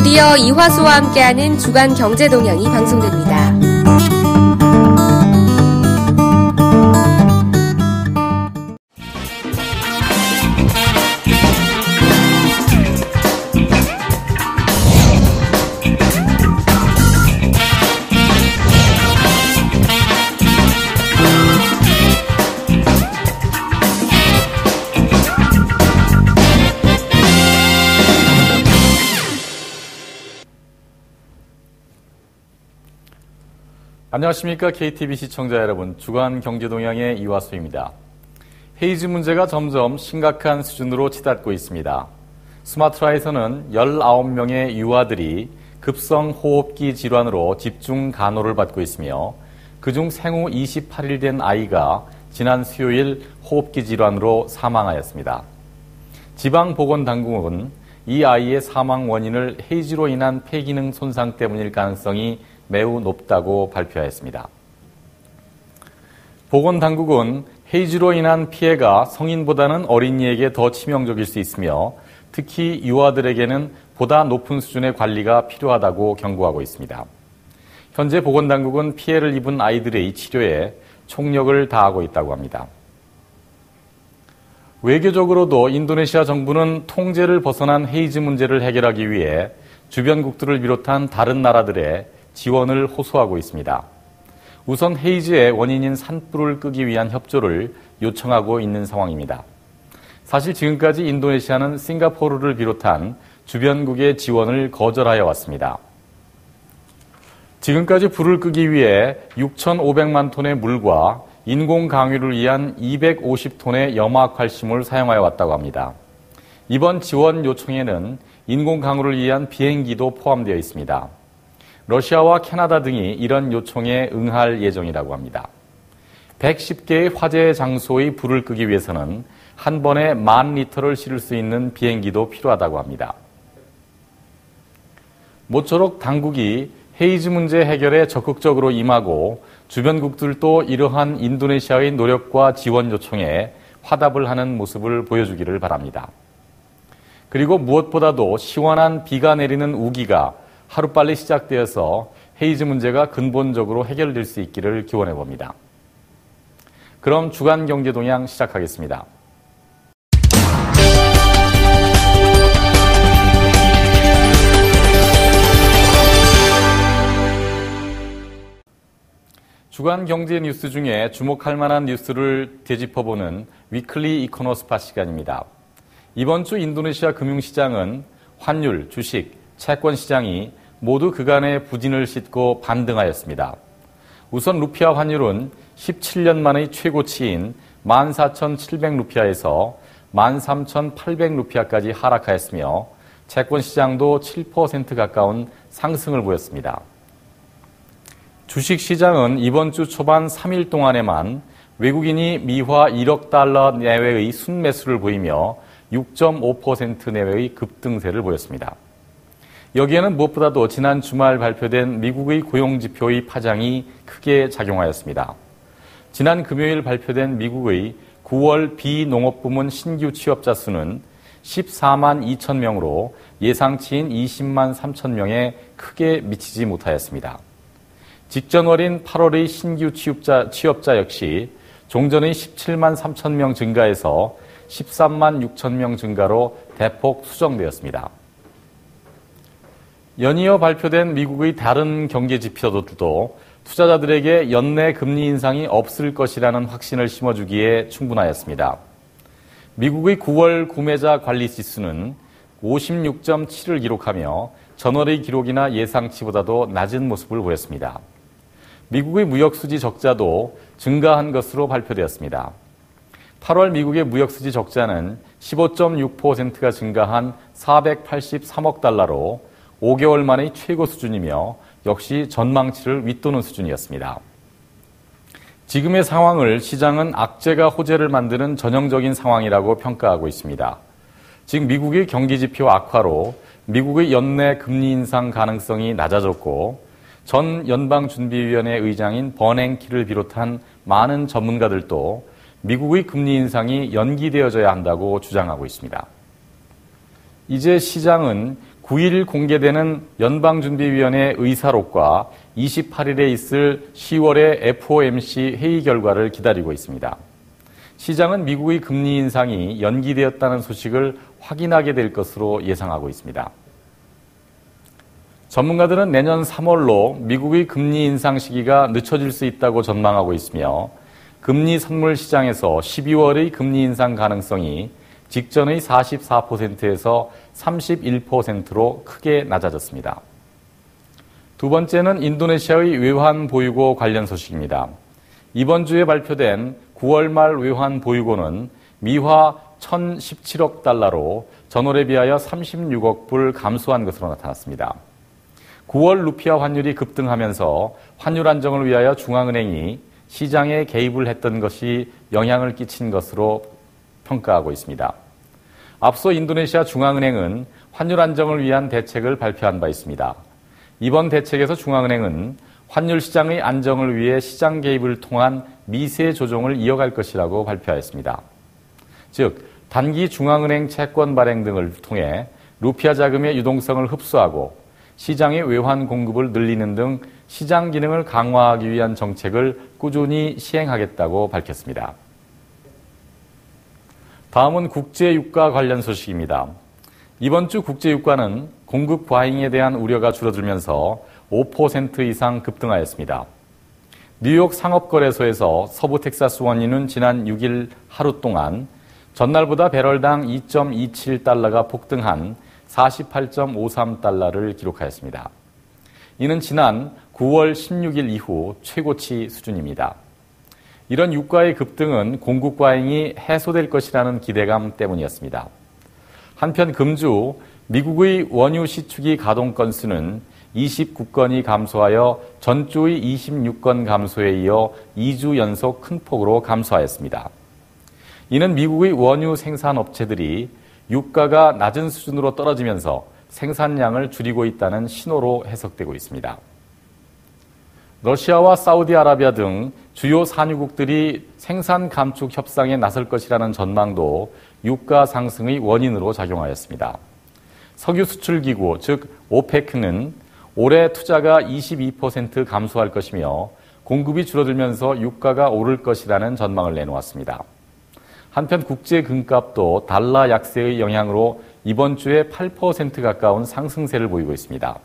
드디어 이화수와 함께하는 주간 경제동향이 방송됩니다. 안녕하십니까. KTV 시청자 여러분, 주간 경제동향의 이화수입니다. 헤이즈 문제가 점점 심각한 수준으로 치닫고 있습니다. 수마트라에서는 19명의 유아들이 급성 호흡기 질환으로 집중 간호를 받고 있으며 그중 생후 28일 된 아이가 지난 수요일 호흡기 질환으로 사망하였습니다. 지방보건당국은 이 아이의 사망 원인을 헤이즈로 인한 폐기능 손상 때문일 가능성이 매우 높다고 발표하였습니다. 보건당국은 헤이즈로 인한 피해가 성인보다는 어린이에게 더 치명적일 수 있으며 특히 유아들에게는 보다 높은 수준의 관리가 필요하다고 경고하고 있습니다. 현재 보건당국은 피해를 입은 아이들의 치료에 총력을 다하고 있다고 합니다. 외교적으로도 인도네시아 정부는 통제를 벗어난 헤이즈 문제를 해결하기 위해 주변국들을 비롯한 다른 나라들의 지원을 호소하고 있습니다. 우선 헤이즈의 원인인 산불을 끄기 위한 협조를 요청하고 있는 상황입니다. 사실 지금까지 인도네시아는 싱가포르를 비롯한 주변국의 지원을 거절하여 왔습니다. 지금까지 불을 끄기 위해 6,500만 톤의 물과 인공 강유를 위한 250톤의 염화칼슘을 사용하여 왔다고 합니다. 이번 지원 요청에는 인공 강우를 위한 비행기도 포함되어 있습니다. 러시아와 캐나다 등이 이런 요청에 응할 예정이라고 합니다. 110개의 화재 장소의 불을 끄기 위해서는 한 번에 10,000리터를 실을 수 있는 비행기도 필요하다고 합니다. 모쪼록 당국이 헤이즈 문제 해결에 적극적으로 임하고 주변국들도 이러한 인도네시아의 노력과 지원 요청에 화답을 하는 모습을 보여주기를 바랍니다. 그리고 무엇보다도 시원한 비가 내리는 우기가 하루빨리 시작되어서 헤이즈 문제가 근본적으로 해결될 수 있기를 기원해 봅니다. 그럼 주간 경제 동향 시작하겠습니다. 주간 경제 뉴스 중에 주목할 만한 뉴스를 되짚어보는 위클리 이코노스파 시간입니다. 이번 주 인도네시아 금융시장은 환율, 주식, 채권 시장이 모두 그간의 부진을 싣고 반등하였습니다. 우선 루피아 환율은 17년 만의 최고치인 14,700루피아에서 13,800루피아까지 하락하였으며 채권 시장도 7% 가까운 상승을 보였습니다. 주식 시장은 이번 주 초반 3일 동안에만 외국인이 미화 1억 달러 내외의 순매수를 보이며 6.5% 내외의 급등세를 보였습니다. 여기에는 무엇보다도 지난 주말 발표된 미국의 고용지표의 파장이 크게 작용하였습니다. 지난 금요일 발표된 미국의 9월 비농업부문 신규 취업자 수는 14만 2천 명으로 예상치인 20만 3천 명에 크게 미치지 못하였습니다. 직전월인 8월의 신규 취업자 역시 종전의 17만 3천 명 증가에서 13만 6천 명 증가로 대폭 수정되었습니다. 연이어 발표된 미국의 다른 경제 지표들도 투자자들에게 연내 금리 인상이 없을 것이라는 확신을 심어주기에 충분하였습니다. 미국의 9월 구매자 관리 지수는 56.7을 기록하며 전월의 기록이나 예상치보다도 낮은 모습을 보였습니다. 미국의 무역수지 적자도 증가한 것으로 발표되었습니다. 8월 미국의 무역수지 적자는 15.6%가 증가한 483억 달러로 5개월 만의 최고 수준이며 역시 전망치를 윗도는 수준이었습니다. 지금의 상황을 시장은 악재가 호재를 만드는 전형적인 상황이라고 평가하고 있습니다. 즉 미국의 경기지표 악화로 미국의 연내 금리 인상 가능성이 낮아졌고 전 연방준비위원회 의장인 버냉키를 비롯한 많은 전문가들도 미국의 금리 인상이 연기되어져야 한다고 주장하고 있습니다. 이제 시장은 9일 공개되는 연방준비위원회 의사록과 28일에 있을 10월의 FOMC 회의 결과를 기다리고 있습니다. 시장은 미국의 금리 인상이 연기되었다는 소식을 확인하게 될 것으로 예상하고 있습니다. 전문가들은 내년 3월로 미국의 금리 인상 시기가 늦춰질 수 있다고 전망하고 있으며 금리 선물 시장에서 12월의 금리 인상 가능성이 직전의 44%에서 31%로 크게 낮아졌습니다. 두 번째는 인도네시아의 외환 보유고 관련 소식입니다. 이번 주에 발표된 9월 말 외환 보유고는 미화 1,017억 달러로 전월에 비하여 36억 불 감소한 것으로 나타났습니다. 9월 루피아 환율이 급등하면서 환율 안정을 위하여 중앙은행이 시장에 개입을 했던 것이 영향을 끼친 것으로 평가하고 있습니다. 앞서 인도네시아 중앙은행은 환율 안정을 위한 대책을 발표한 바 있습니다. 이번 대책에서 중앙은행은 환율 시장의 안정을 위해 시장 개입을 통한 미세 조정을 이어갈 것이라고 발표하였습니다. 즉, 단기 중앙은행 채권 발행 등을 통해 루피아 자금의 유동성을 흡수하고 시장의 외환 공급을 늘리는 등 시장 기능을 강화하기 위한 정책을 꾸준히 시행하겠다고 밝혔습니다. 다음은 국제유가 관련 소식입니다. 이번 주 국제유가는 공급 과잉에 대한 우려가 줄어들면서 5% 이상 급등하였습니다. 뉴욕 상업거래소에서 서부 텍사스 원유는 지난 6일 하루 동안 전날보다 배럴당 2.27달러가 폭등한 48.53달러를 기록하였습니다. 이는 지난 9월 16일 이후 최고치 수준입니다. 이런 유가의 급등은 공급 과잉이 해소될 것이라는 기대감 때문이었습니다. 한편 금주 미국의 원유 시추기 가동 건수는 29건이 감소하여 전주의 26건 감소에 이어 2주 연속 큰 폭으로 감소하였습니다. 이는 미국의 원유 생산업체들이 유가가 낮은 수준으로 떨어지면서 생산량을 줄이고 있다는 신호로 해석되고 있습니다. 러시아와 사우디아라비아 등 주요 산유국들이 생산 감축 협상에 나설 것이라는 전망도 유가 상승의 원인으로 작용하였습니다. 석유 수출기구, 즉 오페크는 올해 투자가 22% 감소할 것이며 공급이 줄어들면서 유가가 오를 것이라는 전망을 내놓았습니다. 한편 국제 금값도 달러 약세의 영향으로 이번 주에 8% 가까운 상승세를 보이고 있습니다.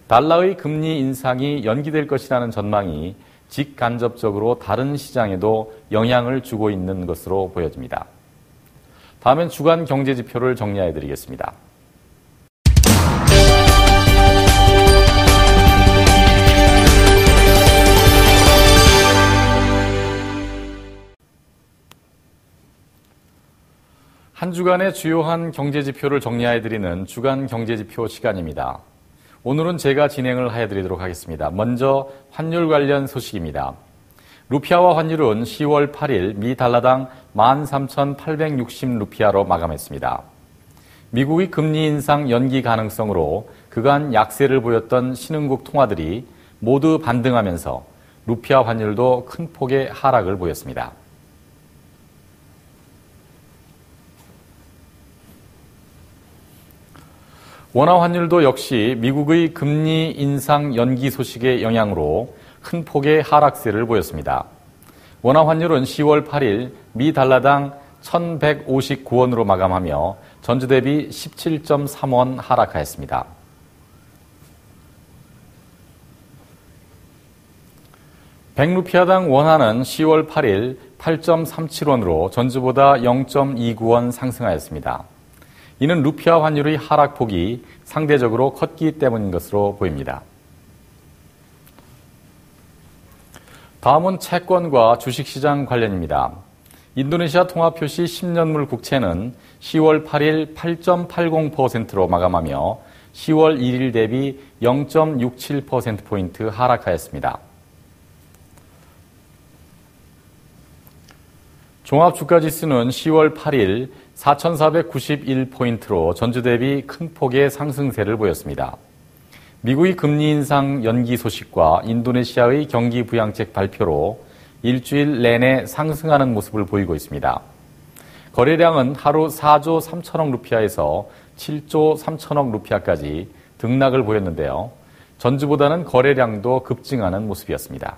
달러의 금리 인상이 연기될 것이라는 전망이 직간접적으로 다른 시장에도 영향을 주고 있는 것으로 보여집니다. 다음은 주간 경제지표를 정리해 드리겠습니다. 한 주간의 주요한 경제지표를 정리해드리는 주간 경제지표 시간입니다. 오늘은 제가 진행을 해드리도록 하겠습니다. 먼저 환율 관련 소식입니다. 루피아화 환율은 10월 8일 미 달러당 13,860루피아로 마감했습니다. 미국의 금리 인상 연기 가능성으로 그간 약세를 보였던 신흥국 통화들이 모두 반등하면서 루피아 환율도 큰 폭의 하락을 보였습니다. 원화 환율도 역시 미국의 금리 인상 연기 소식의 영향으로 큰 폭의 하락세를 보였습니다. 원화 환율은 10월 8일 미 달러당 1,159원으로 마감하며 전주 대비 17.3원 하락하였습니다. 백루피아당 원화는 10월 8일 8.37원으로 전주보다 0.29원 상승하였습니다. 이는 루피아 환율의 하락폭이 상대적으로 컸기 때문인 것으로 보입니다. 다음은 채권과 주식시장 관련입니다. 인도네시아 통화표시 10년물 국채는 10월 8일 8.80%로 마감하며 10월 1일 대비 0.67%포인트 하락하였습니다. 종합주가지수는 10월 8일 4,491포인트로 전주 대비 큰 폭의 상승세를 보였습니다. 미국의 금리 인상 연기 소식과 인도네시아의 경기 부양책 발표로 일주일 내내 상승하는 모습을 보이고 있습니다. 거래량은 하루 4조 3천억 루피아에서 7조 3천억 루피아까지 등락을 보였는데요. 전주보다는 거래량도 급증하는 모습이었습니다.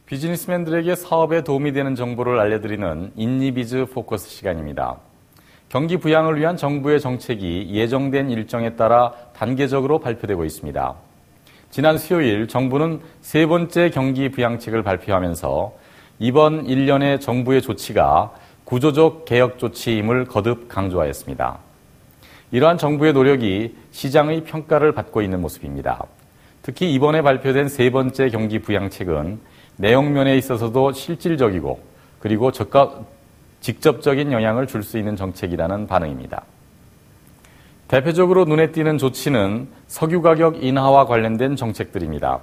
비즈니스맨들에게 사업에 도움이 되는 정보를 알려드리는 인니비즈 포커스 시간입니다. 경기 부양을 위한 정부의 정책이 예정된 일정에 따라 단계적으로 발표되고 있습니다. 지난 수요일 정부는 세 번째 경기 부양책을 발표하면서 이번 1년의 정부의 조치가 구조적 개혁 조치임을 거듭 강조하였습니다. 이러한 정부의 노력이 시장의 평가를 받고 있는 모습입니다. 특히 이번에 발표된 세 번째 경기 부양책은 내용면에 있어서도 실질적이고 그리고 직접적인 영향을 줄 수 있는 정책이라는 반응입니다. 대표적으로 눈에 띄는 조치는 석유 가격 인하와 관련된 정책들입니다.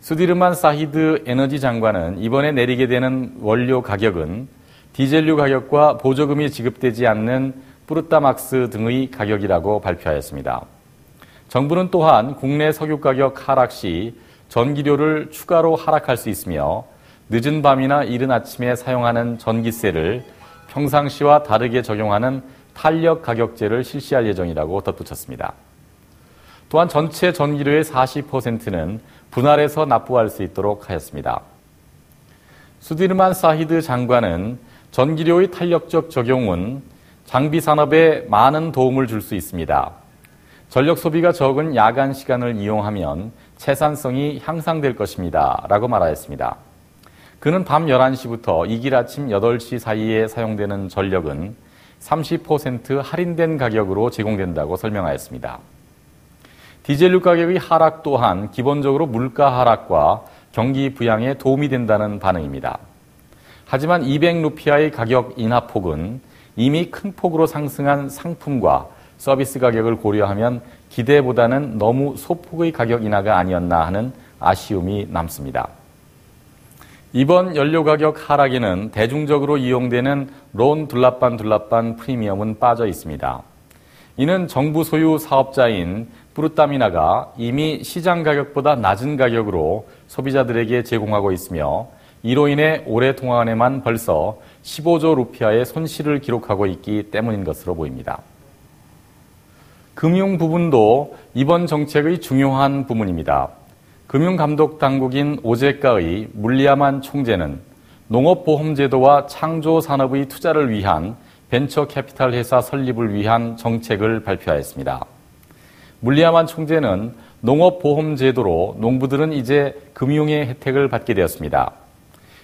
수디르만 사히드 에너지 장관은 이번에 내리게 되는 원료 가격은 디젤류 가격과 보조금이 지급되지 않는 뿌르타막스 등의 가격이라고 발표하였습니다. 정부는 또한 국내 석유 가격 하락 시 전기료를 추가로 하락할 수 있으며 늦은 밤이나 이른 아침에 사용하는 전기세를 평상시와 다르게 적용하는 탄력 가격제를 실시할 예정이라고 덧붙였습니다. 또한 전체 전기료의 40%는 분할해서 납부할 수 있도록 하였습니다. 수디르만 사히드 장관은 전기료의 탄력적 적용은 장비 산업에 많은 도움을 줄 수 있습니다. 전력 소비가 적은 야간 시간을 이용하면 채산성이 향상될 것입니다. 라고 말하였습니다. 그는 밤 11시부터 이길 아침 8시 사이에 사용되는 전력은 30% 할인된 가격으로 제공된다고 설명하였습니다. 디젤류 가격의 하락 또한 기본적으로 물가 하락과 경기 부양에 도움이 된다는 반응입니다. 하지만 200루피아의 가격 인하폭은 이미 큰 폭으로 상승한 상품과 서비스 가격을 고려하면 기대보다는 너무 소폭의 가격 인하가 아니었나 하는 아쉬움이 남습니다. 이번 연료 가격 하락에는 대중적으로 이용되는 론 둘라빤 프리미엄은 빠져 있습니다. 이는 정부 소유 사업자인 뿌르타미나가 이미 시장 가격보다 낮은 가격으로 소비자들에게 제공하고 있으며 이로 인해 올해 동안에만 벌써 15조 루피아의 손실을 기록하고 있기 때문인 것으로 보입니다. 금융 부분도 이번 정책의 중요한 부문입니다. 금융감독당국인 오제카의 물리아만 총재는 농업보험제도와 창조산업의 투자를 위한 벤처캐피탈 회사 설립을 위한 정책을 발표하였습니다. 물리아만 총재는 농업보험제도로 농부들은 이제 금융의 혜택을 받게 되었습니다.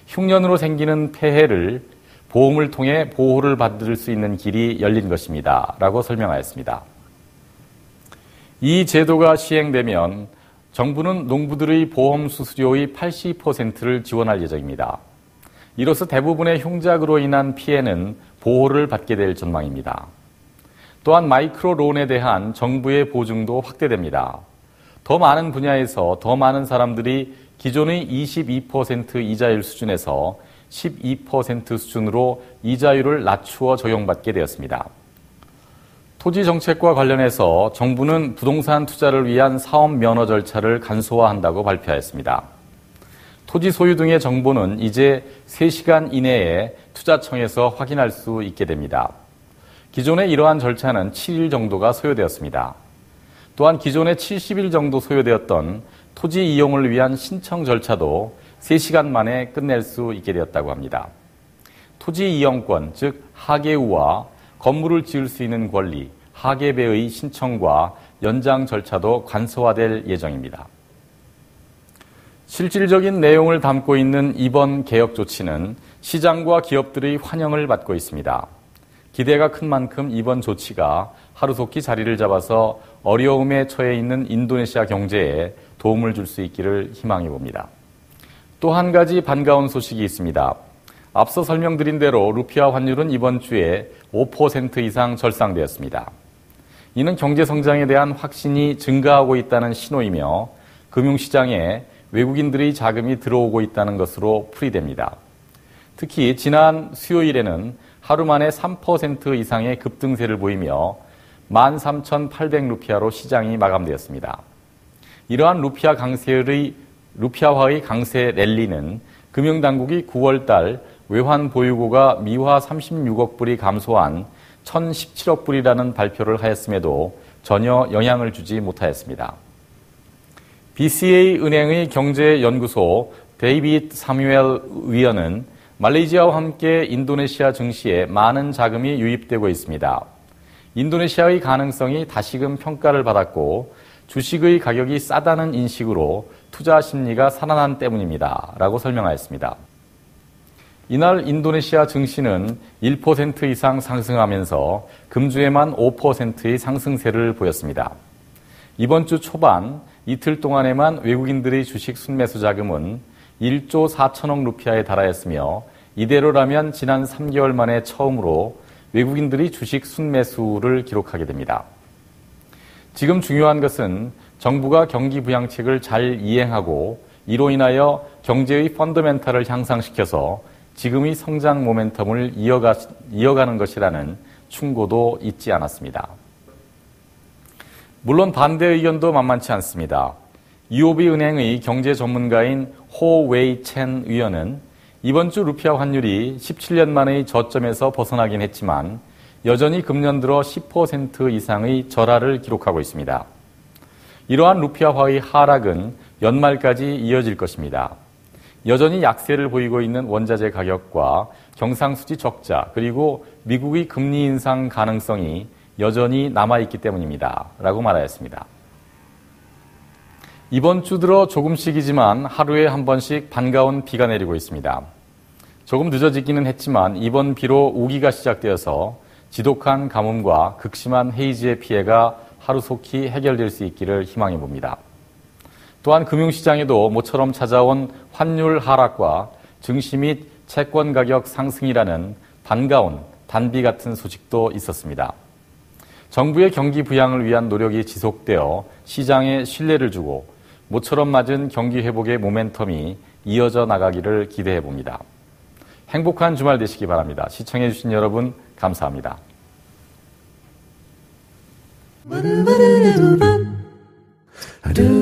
흉년으로 생기는 폐해를 보험을 통해 보호를 받을 수 있는 길이 열린 것입니다. 라고 설명하였습니다. 이 제도가 시행되면 정부는 농부들의 보험 수수료의 80%를 지원할 예정입니다. 이로써 대부분의 흉작으로 인한 피해는 보호를 받게 될 전망입니다. 또한 마이크로론에 대한 정부의 보증도 확대됩니다. 더 많은 분야에서 더 많은 사람들이 기존의 22% 이자율 수준에서 12% 수준으로 이자율을 낮추어 적용받게 되었습니다. 토지 정책과 관련해서 정부는 부동산 투자를 위한 사업 면허 절차를 간소화한다고 발표하였습니다. 토지 소유 등의 정보는 이제 3시간 이내에 투자청에서 확인할 수 있게 됩니다. 기존의 이러한 절차는 7일 정도가 소요되었습니다. 또한 기존에 70일 정도 소요되었던 토지 이용을 위한 신청 절차도 3시간 만에 끝낼 수 있게 되었다고 합니다. 토지 이용권, 즉 하계우와 건물을 지을 수 있는 권리, 하계배의 신청과 연장 절차도 간소화될 예정입니다. 실질적인 내용을 담고 있는 이번 개혁 조치는 시장과 기업들의 환영을 받고 있습니다. 기대가 큰 만큼 이번 조치가 하루속히 자리를 잡아서 어려움에 처해 있는 인도네시아 경제에 도움을 줄 수 있기를 희망해 봅니다. 또 한 가지 반가운 소식이 있습니다. 앞서 설명드린 대로 루피아 환율은 이번 주에 5% 이상 절상되었습니다. 이는 경제 성장에 대한 확신이 증가하고 있다는 신호이며 금융시장에 외국인들의 자금이 들어오고 있다는 것으로 풀이됩니다. 특히 지난 수요일에는 하루 만에 3% 이상의 급등세를 보이며 13,800루피아로 시장이 마감되었습니다. 이러한 루피아화의 강세 랠리는 금융당국이 9월달 외환 보유고가 미화 36억 불이 감소한 1,017억 불이라는 발표를 하였음에도 전혀 영향을 주지 못하였습니다. BCA 은행의 경제연구소 데이빗 사뮤엘 위원은 말레이시아와 함께 인도네시아 증시에 많은 자금이 유입되고 있습니다. 인도네시아의 가능성이 다시금 평가를 받았고 주식의 가격이 싸다는 인식으로 투자 심리가 살아난 때문입니다. 라고 설명하였습니다. 이날 인도네시아 증시는 1% 이상 상승하면서 금주에만 5%의 상승세를 보였습니다. 이번 주 초반 이틀 동안에만 외국인들의 주식 순매수 자금은 1조 4천억 루피아에 달하였으며 이대로라면 지난 3개월 만에 처음으로 외국인들이 주식 순매수를 기록하게 됩니다. 지금 중요한 것은 정부가 경기 부양책을 잘 이행하고 이로 인하여 경제의 펀더멘탈을 향상시켜서 지금의 성장 모멘텀을 이어가는 것이라는 충고도 잊지 않았습니다. 물론 반대 의견도 만만치 않습니다. UOB 은행의 경제 전문가인 호 웨이 첸 위원은 이번 주 루피아 환율이 17년 만의 저점에서 벗어나긴 했지만 여전히 금년 들어 10% 이상의 절하를 기록하고 있습니다. 이러한 루피아화의 하락은 연말까지 이어질 것입니다. 여전히 약세를 보이고 있는 원자재 가격과 경상수지 적자 그리고 미국의 금리 인상 가능성이 여전히 남아있기 때문입니다. 라고 말하였습니다. 이번 주 들어 조금씩이지만 하루에 한 번씩 반가운 비가 내리고 있습니다. 조금 늦어지기는 했지만 이번 비로 우기가 시작되어서 지독한 가뭄과 극심한 헤이즈의 피해가 하루속히 해결될 수 있기를 희망해 봅니다. 또한 금융시장에도 모처럼 찾아온 환율 하락과 증시 및 채권 가격 상승이라는 반가운 단비 같은 소식도 있었습니다. 정부의 경기 부양을 위한 노력이 지속되어 시장에 신뢰를 주고 모처럼 맞은 경기 회복의 모멘텀이 이어져 나가기를 기대해 봅니다. 행복한 주말 되시기 바랍니다. 시청해 주신 여러분 감사합니다. Do